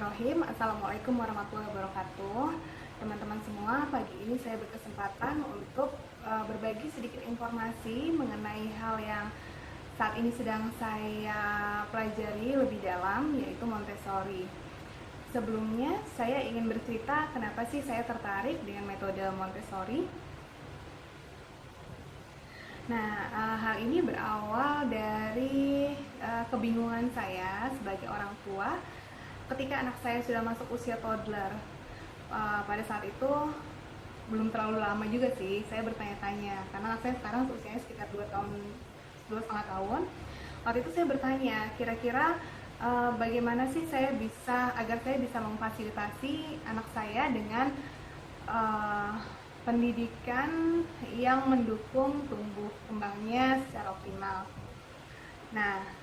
Bismillahirrahmanirrahim. Assalamualaikum warahmatullahi wabarakatuh. Teman-teman semua, pagi ini saya berkesempatan untuk berbagi sedikit informasi mengenai hal yang saat ini sedang saya pelajari lebih dalam, yaitu Montessori. Sebelumnya saya ingin bercerita kenapa sih saya tertarik dengan metode Montessori. Nah, hal ini berawal dari kebingungan saya sebagai orang tua ketika anak saya sudah masuk usia toddler. Pada saat itu belum terlalu lama juga sih saya bertanya-tanya, karena anak saya sekarang usianya sekitar 2,5 tahun. Waktu itu saya bertanya, kira-kira bagaimana sih agar saya bisa memfasilitasi anak saya dengan pendidikan yang mendukung tumbuh kembangnya secara optimal. Nah,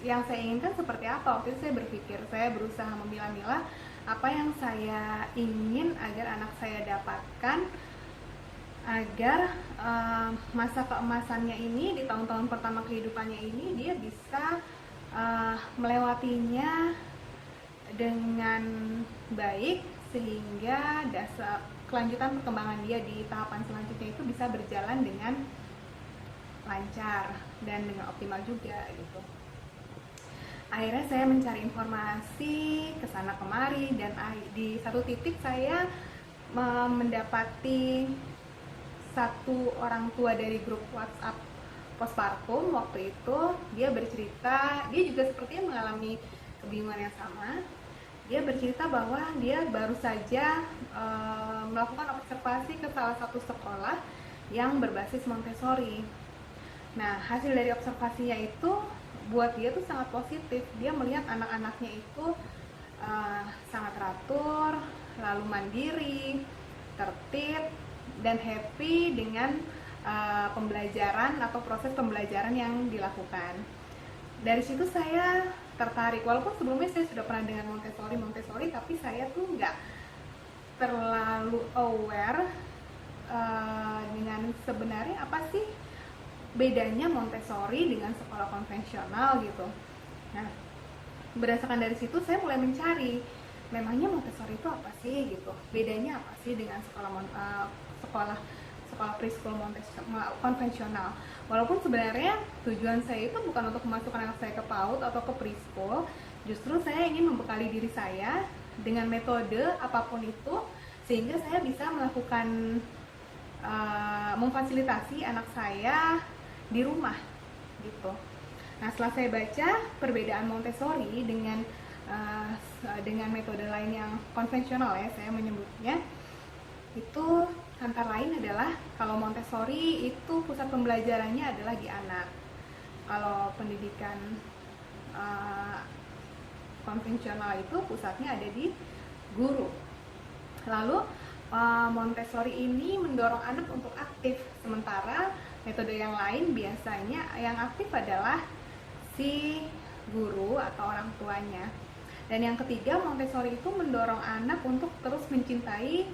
yang saya inginkan seperti apa? Waktu itu saya berpikir, saya berusaha memilah-milah apa yang saya ingin agar anak saya dapatkan, agar masa keemasannya ini, di tahun-tahun pertama kehidupannya ini, dia bisa melewatinya dengan baik, sehingga kelanjutan perkembangan dia di tahapan selanjutnya itu bisa berjalan dengan lancar dan dengan optimal juga gitu. Akhirnya saya mencari informasi ke sana kemari, dan di satu titik saya mendapati satu orang tua dari grup WhatsApp postpartum. Waktu itu dia bercerita, dia juga sepertinya mengalami kebingungan yang sama. Dia bercerita bahwa dia baru saja melakukan observasi ke salah satu sekolah yang berbasis Montessori. Nah, hasil dari observasinya itu buat dia tuh sangat positif. Dia melihat anak-anaknya itu sangat teratur, lalu mandiri, tertib, dan happy dengan pembelajaran atau proses pembelajaran yang dilakukan. Dari situ saya tertarik, walaupun sebelumnya saya sudah pernah dengan Montessori, tapi saya tuh nggak terlalu aware dengan sebenarnya apa sih bedanya Montessori dengan sekolah konvensional gitu. Nah, berdasarkan dari situ saya mulai mencari, memangnya Montessori itu apa sih gitu, bedanya apa sih dengan sekolah preschool konvensional. Walaupun sebenarnya tujuan saya itu bukan untuk memasukkan anak saya ke PAUD atau ke preschool, justru saya ingin membekali diri saya dengan metode apapun itu, sehingga saya bisa melakukan memfasilitasi anak saya di rumah gitu. Nah, setelah saya baca perbedaan Montessori dengan metode lain yang konvensional, ya saya menyebutnya, itu antara lain adalah kalau Montessori itu pusat pembelajarannya adalah di anak. Kalau pendidikan konvensional itu pusatnya ada di guru. Lalu Montessori ini mendorong anak untuk aktif, sementara metode yang lain biasanya yang aktif adalah si guru atau orang tuanya. Dan yang ketiga, Montessori itu mendorong anak untuk terus mencintai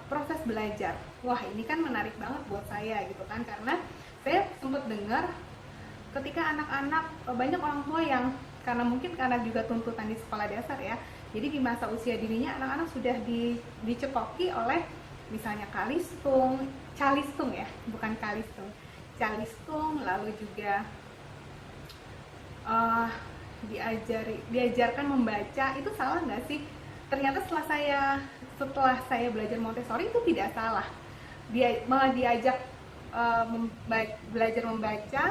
proses belajar. Wah, ini kan menarik banget buat saya gitu kan, karena saya sempat dengar ketika anak-anak, banyak orang tua yang karena juga tuntutan di sekolah dasar ya, jadi di masa usia dininya anak-anak sudah dicekoki oleh misalnya calistung ya, bukan calistung, lalu juga diajarkan membaca. Itu salah nggak sih? Ternyata setelah saya belajar Montessori itu tidak salah. Dia malah diajak belajar membaca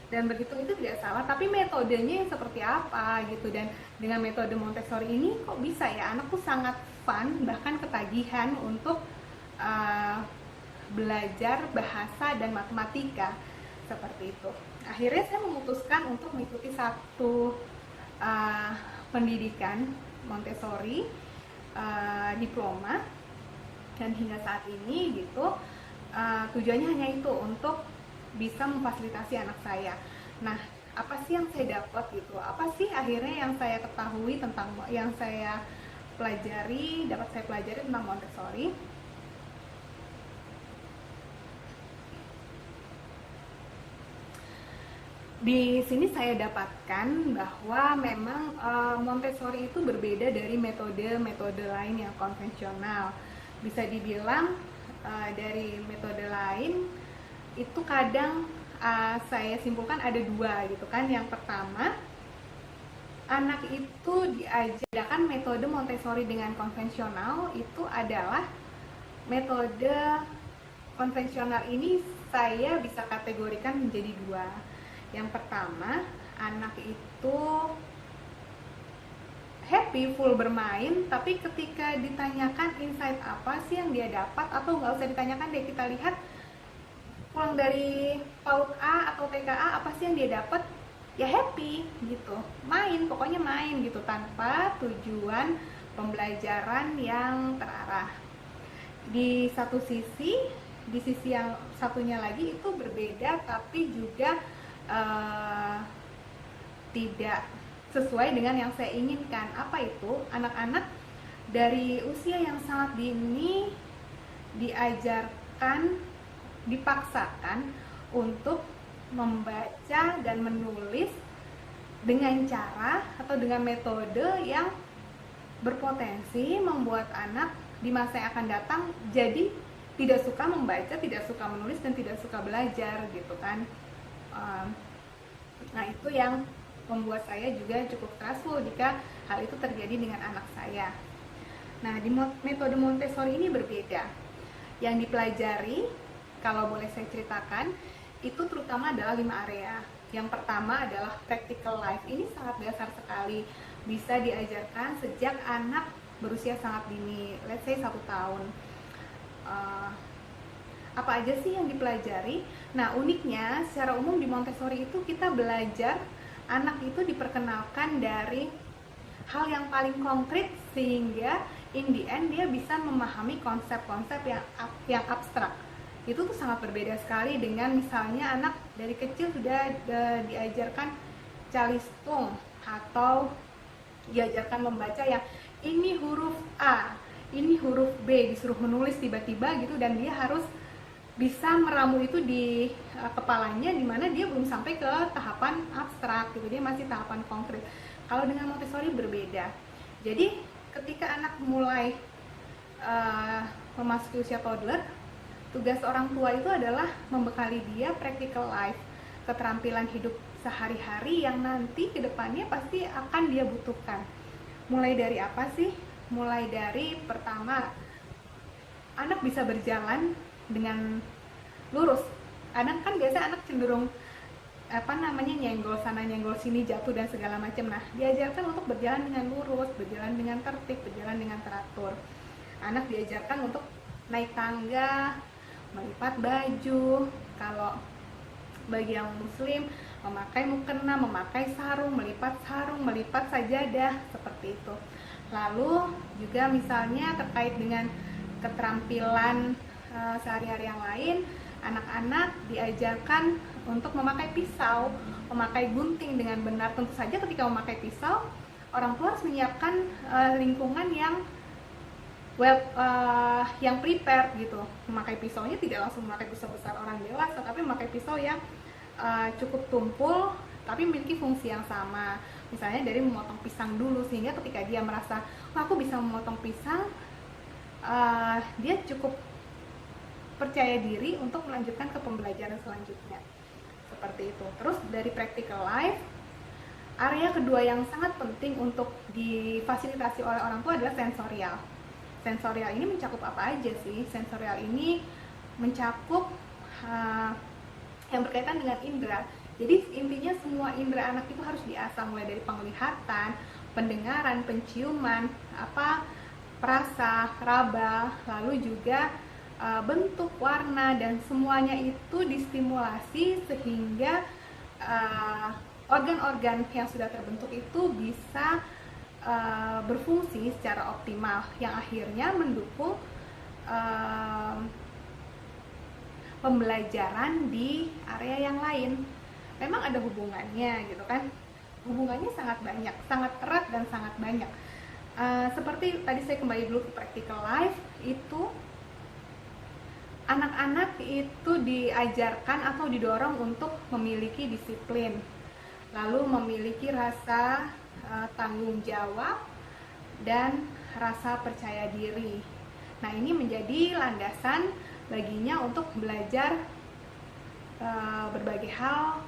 dan berhitung, itu tidak salah, tapi metodenya yang seperti apa gitu. Dan dengan metode Montessori ini kok bisa ya anak tuh sangat fun, bahkan ketagihan untuk belajar bahasa dan matematika seperti itu. Akhirnya saya memutuskan untuk mengikuti satu pendidikan Montessori diploma, dan hingga saat ini gitu tujuannya hanya itu, untuk bisa memfasilitasi anak saya. Nah, apa sih yang saya dapat gitu? Apa sih akhirnya yang saya ketahui tentang yang saya dapat saya pelajari tentang Montessori? Di sini saya dapatkan bahwa memang Montessori itu berbeda dari metode-metode lain yang konvensional. Bisa dibilang dari metode lain itu kadang saya simpulkan ada dua gitu kan. Yang pertama, anak itu diajarkan metode Montessori dengan konvensional itu adalah metode konvensional ini saya bisa kategorikan menjadi dua. Yang pertama, anak itu happy, full bermain, tapi ketika ditanyakan insight apa sih yang dia dapat, atau nggak usah ditanyakan deh, kita lihat pulang dari PAUD A atau TKA apa sih yang dia dapat, ya happy gitu, main, pokoknya main gitu, tanpa tujuan pembelajaran yang terarah. Di satu sisi, di sisi yang satunya lagi itu berbeda, tapi juga tidak sesuai dengan yang saya inginkan. Apa itu? Anak-anak dari usia yang sangat dini diajarkan, dipaksakan untuk membaca dan menulis dengan cara atau dengan metode yang berpotensi membuat anak di masa yang akan datang jadi tidak suka membaca, tidak suka menulis, dan tidak suka belajar gitu kan. Nah, itu yang membuat saya juga cukup stressful jika hal itu terjadi dengan anak saya. Nah, di metode Montessori ini berbeda. Yang dipelajari, kalau boleh saya ceritakan, itu terutama adalah 5 area. Yang pertama adalah practical life. Ini sangat dasar sekali, bisa diajarkan sejak anak berusia sangat dini, let's say 1 tahun. Apa aja sih yang dipelajari? Nah, uniknya secara umum di Montessori itu kita belajar, anak itu diperkenalkan dari hal yang paling konkret sehingga in the end dia bisa memahami konsep-konsep yang abstrak. Itu tuh sangat berbeda sekali dengan misalnya anak dari kecil sudah diajarkan calistung atau diajarkan membaca yang ini huruf A, ini huruf B, disuruh menulis tiba-tiba gitu, dan dia harus bisa meramu itu di kepalanya, dimana dia belum sampai ke tahapan abstrak gitu, dia masih tahapan konkret. Kalau dengan Montessori berbeda. Jadi ketika anak mulai memasuki usia toddler, tugas orang tua itu adalah membekali dia practical life, keterampilan hidup sehari-hari yang nanti kedepannya pasti akan dia butuhkan. Mulai dari apa sih? Mulai dari pertama, anak bisa berjalan dengan lurus. Anak kan biasa anak cenderung nyenggol sana nyenggol sini, jatuh dan segala macam. Nah, diajarkan untuk berjalan dengan lurus, berjalan dengan tertib, berjalan dengan teratur. Anak diajarkan untuk naik tangga, melipat baju, kalau bagi yang muslim memakai mukena, memakai sarung, melipat sajadah, seperti itu. Lalu juga misalnya terkait dengan keterampilan sehari-hari yang lain, anak-anak diajarkan untuk memakai pisau, memakai gunting dengan benar. Tentu saja ketika memakai pisau, orang tua harus menyiapkan lingkungan yang yang prepare gitu. Memakai pisaunya tidak langsung memakai pisau besar orang dewasa, tapi memakai pisau yang cukup tumpul tapi memiliki fungsi yang sama. Misalnya dari memotong pisang dulu, sehingga ketika dia merasa, aku bisa memotong pisang, dia cukup percaya diri untuk melanjutkan ke pembelajaran selanjutnya. Seperti itu. Terus dari practical life, area kedua yang sangat penting untuk difasilitasi oleh orang tua adalah sensorial. Sensorial ini mencakup apa aja sih? Sensorial ini mencakup yang berkaitan dengan indera. Jadi intinya semua indera anak itu harus diasah, mulai dari penglihatan, pendengaran, penciuman, perasa, raba, lalu juga bentuk, warna, dan semuanya itu distimulasi sehingga organ-organ yang sudah terbentuk itu bisa berfungsi secara optimal, yang akhirnya mendukung pembelajaran di area yang lain. Memang ada hubungannya gitu kan, hubungannya sangat banyak, sangat erat dan sangat banyak. Seperti tadi saya kembali dulu ke practical life, itu anak-anak itu diajarkan atau didorong untuk memiliki disiplin, lalu memiliki rasa tanggung jawab dan rasa percaya diri. Nah, ini menjadi landasan baginya untuk belajar berbagai hal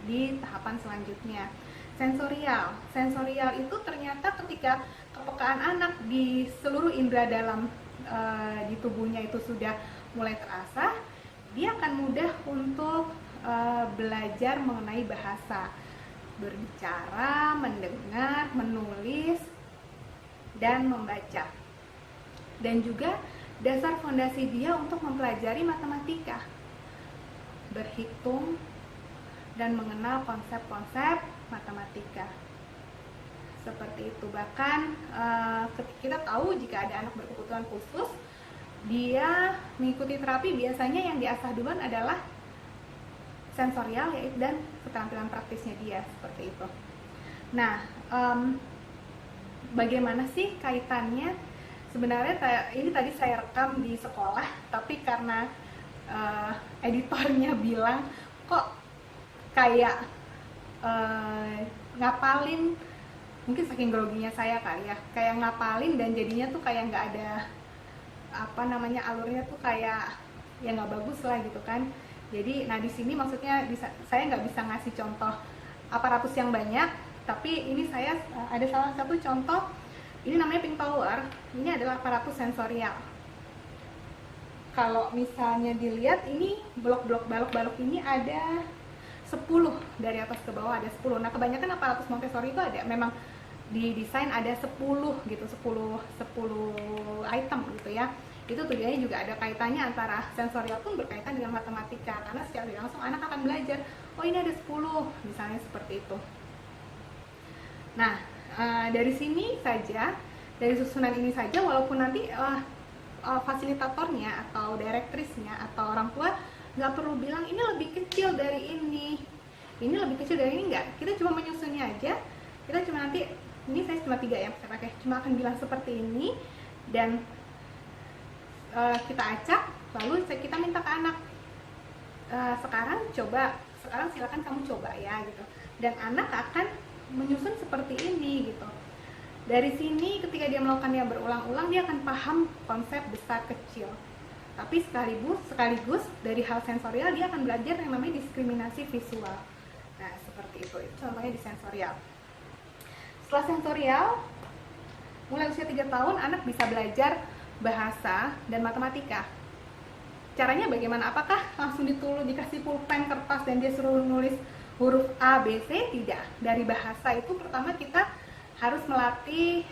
di tahapan selanjutnya. Sensorial itu ternyata ketika kepekaan anak di seluruh indera dalam di tubuhnya itu sudah mulai terasa, dia akan mudah untuk belajar mengenai bahasa, berbicara, mendengar, menulis, dan membaca. Dan juga dasar fondasi dia untuk mempelajari matematika, berhitung, dan mengenal konsep-konsep matematika. Seperti itu. Bahkan kita tahu jika ada anak berkebutuhan khusus, dia mengikuti terapi, biasanya yang diasah duluan adalah sensorial dan keterampilan praktisnya dia, seperti itu. Nah, bagaimana sih kaitannya? Sebenarnya ini tadi saya rekam di sekolah, tapi karena editornya bilang kok kayak ngapalin, mungkin saking groginya saya kali ya, kayak ngapalin dan jadinya tuh kayak nggak ada alurnya tuh kayak ya nggak bagus lah gitu kan. Jadi nah di sini maksudnya saya nggak bisa ngasih contoh aparatus yang banyak, tapi ini saya ada salah satu contoh. Ini namanya Pink Power. Ini adalah aparatus sensorial. Kalau misalnya dilihat, ini blok-blok balok-balok ini ada 10, dari atas ke bawah ada 10. Nah, kebanyakan aparatus Montessori itu ada memang di desain ada 10 gitu, 10 item gitu ya. Itu tujuannya juga ada kaitannya antara sensorial pun berkaitan dengan matematika, karena secara langsung anak akan belajar, oh ini ada 10, misalnya seperti itu. Nah, dari sini saja, dari susunan ini saja, walaupun nanti fasilitatornya atau direktrisnya atau orang tua nggak perlu bilang ini lebih kecil dari ini lebih kecil dari ini, nggak, kita cuma menyusunnya aja. Kita cuma nanti, ini saya cuma 3 yang saya pakai, cuma akan bilang seperti ini, dan kita acak, lalu kita minta ke anak, sekarang silakan kamu coba ya gitu, dan anak akan menyusun seperti ini gitu. Dari sini ketika dia melakukannya berulang-ulang, dia akan paham konsep besar kecil. Tapi sekaligus dari hal sensorial dia akan belajar yang namanya diskriminasi visual. Nah, seperti itu contohnya di sensorial. Setelah sensorial, mulai usia 3 tahun anak bisa belajar bahasa dan matematika. Caranya bagaimana? Apakah langsung dikasih pulpen, kertas, dan dia suruh nulis huruf A, B, C? Tidak. Dari bahasa itu pertama kita harus melatih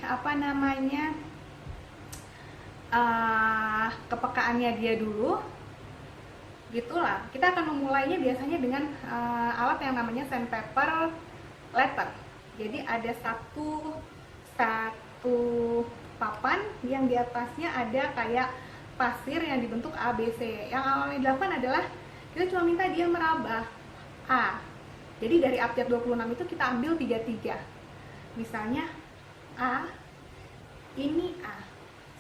kepekaannya dia dulu, gitulah. Kita akan memulainya biasanya dengan alat yang namanya sandpaper letter. Jadi ada satu papan yang di atasnya ada kayak pasir yang dibentuk A, B, C. Yang awalnya dilakukan adalah kita cuma minta dia meraba A. Jadi dari abjad 26 itu kita ambil 33. Misalnya A, ini A.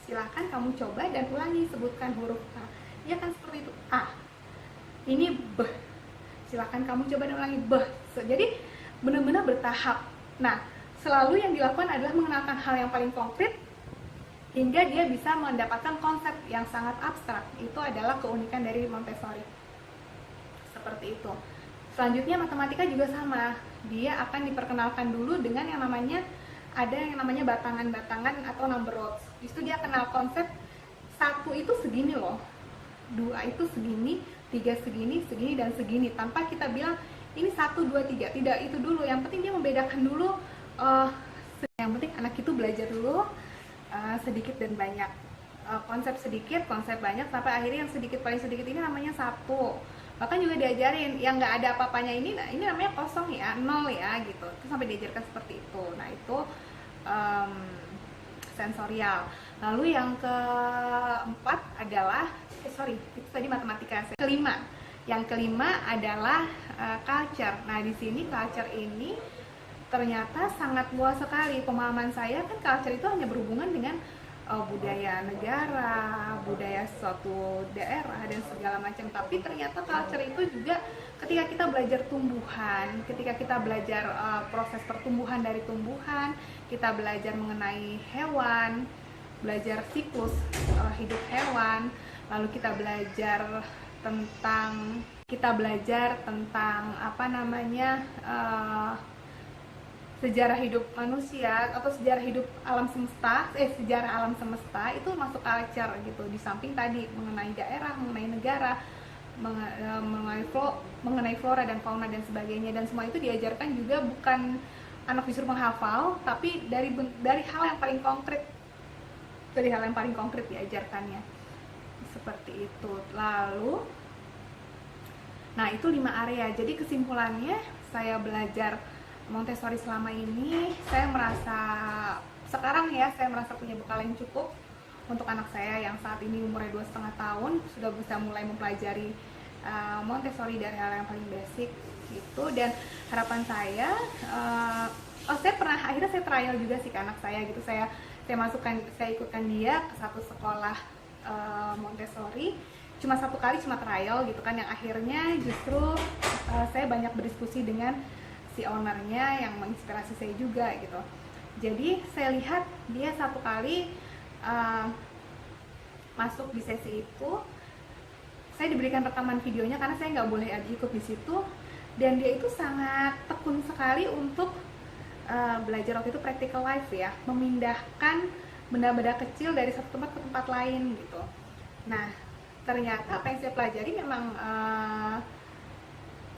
Silahkan kamu coba dan ulangi, sebutkan huruf A. Ya kan seperti itu. A. Ini B. Silahkan kamu coba dan ulangi B. Jadi benar-benar bertahap. Nah, selalu yang dilakukan adalah mengenalkan hal yang paling konkret hingga dia bisa mendapatkan konsep yang sangat abstrak. Itu adalah keunikan dari Montessori. Seperti itu. Selanjutnya matematika juga sama. Dia akan diperkenalkan dulu dengan yang namanya batangan-batangan atau number rows. Di situ dia kenal konsep 1 itu segini loh, 2 itu segini, 3 segini, segini, dan segini. Tanpa kita bilang ini 1, 2, 3. Tidak itu dulu. Yang penting dia membedakan dulu. Yang penting anak itu belajar dulu sedikit dan banyak. Konsep sedikit, konsep banyak, sampai akhirnya yang paling sedikit ini namanya 1. Bahkan juga diajarin yang nggak ada apa-apanya ini namanya kosong ya, 0 ya gitu. Itu sampai diajarkan seperti itu. Nah, itu sensorial. Lalu yang keempat adalah itu tadi matematika. Yang kelima adalah culture. Nah, di sini culture ini ternyata sangat luas sekali. Pemahaman saya kan culture itu hanya berhubungan dengan budaya negara, budaya suatu daerah dan segala macam. Tapi ternyata culture itu juga ketika kita belajar tumbuhan, ketika kita belajar proses pertumbuhan dari tumbuhan, kita belajar mengenai hewan, belajar siklus hidup hewan, lalu kita belajar tentang apa namanya sejarah hidup manusia atau sejarah hidup alam semesta, sejarah alam semesta itu masuk culture gitu. Di samping tadi mengenai daerah, mengenai negara, mengenai flora dan fauna dan sebagainya, dan semua itu diajarkan juga bukan anak disuruh menghafal, tapi dari hal yang paling konkret, diajarkannya seperti itu. Lalu, nah itu 5 area. Jadi kesimpulannya, saya belajar Montessori selama ini, saya merasa punya bekal yang cukup untuk anak saya yang saat ini umurnya 2,5 tahun, sudah bisa mulai mempelajari Montessori dari hal yang paling basic gitu. Dan harapan saya, akhirnya saya trial juga sih ke anak saya gitu. Saya ikutkan dia ke satu sekolah Montessori, cuma trial gitu kan, yang akhirnya justru saya banyak berdiskusi dengan si ownernya yang menginspirasi saya juga gitu. Jadi saya lihat dia satu kali masuk di sesi itu, saya diberikan rekaman videonya karena saya nggak boleh ikut di situ, dan dia itu sangat tekun sekali untuk belajar waktu itu practical life ya, memindahkan benda-benda kecil dari satu tempat ke tempat lain gitu. Nah ternyata apa yang saya pelajari memang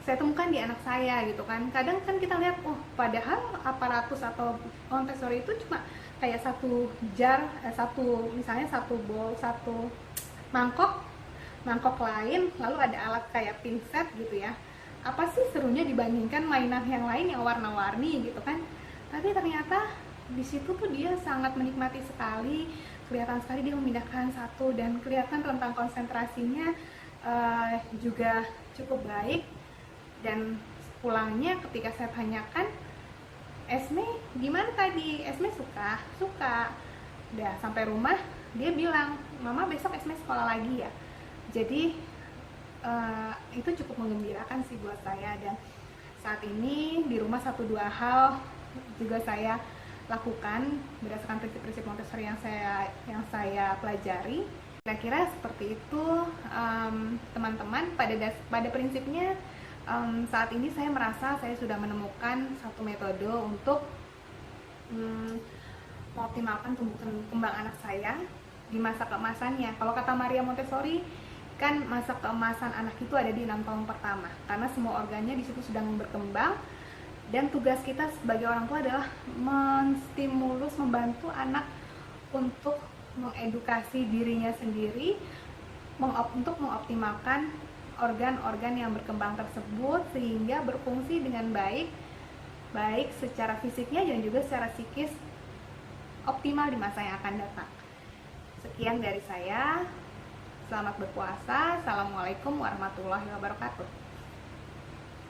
saya temukan di anak saya gitu kan. Kadang kan kita lihat, padahal aparatus atau Montessori itu cuma kayak satu jar, misalnya satu bowl, satu mangkok lain, lalu ada alat kayak pinset gitu ya. Apa sih serunya dibandingkan mainan yang lain yang warna-warni gitu kan? Tapi ternyata di situ tuh dia sangat menikmati sekali, kelihatan sekali dia memindahkan satu, dan kelihatan rentang konsentrasinya juga cukup baik. Dan pulangnya ketika saya tanyakan, Esme gimana tadi? Esme suka. Udah sampai rumah dia bilang, Mama besok Esme sekolah lagi ya. Jadi itu cukup menggembirakan sih buat saya. Dan saat ini di rumah 1-2 hal juga saya lakukan berdasarkan prinsip-prinsip Montessori yang saya pelajari. Kira-kira seperti itu teman-teman. Pada prinsipnya saat ini saya merasa saya sudah menemukan satu metode untuk mengoptimalkan tumbuh kembang anak saya di masa keemasannya. Kalau kata Maria Montessori, kan masa keemasan anak itu ada di 6 tahun pertama, karena semua organnya di situ sedang berkembang, dan tugas kita sebagai orang tua adalah menstimulus, membantu anak untuk mengedukasi dirinya sendiri untuk mengoptimalkan organ-organ yang berkembang tersebut sehingga berfungsi dengan baik secara fisiknya dan juga secara psikis optimal di masa yang akan datang. Sekian dari saya. Selamat berpuasa. Assalamualaikum warahmatullahi wabarakatuh.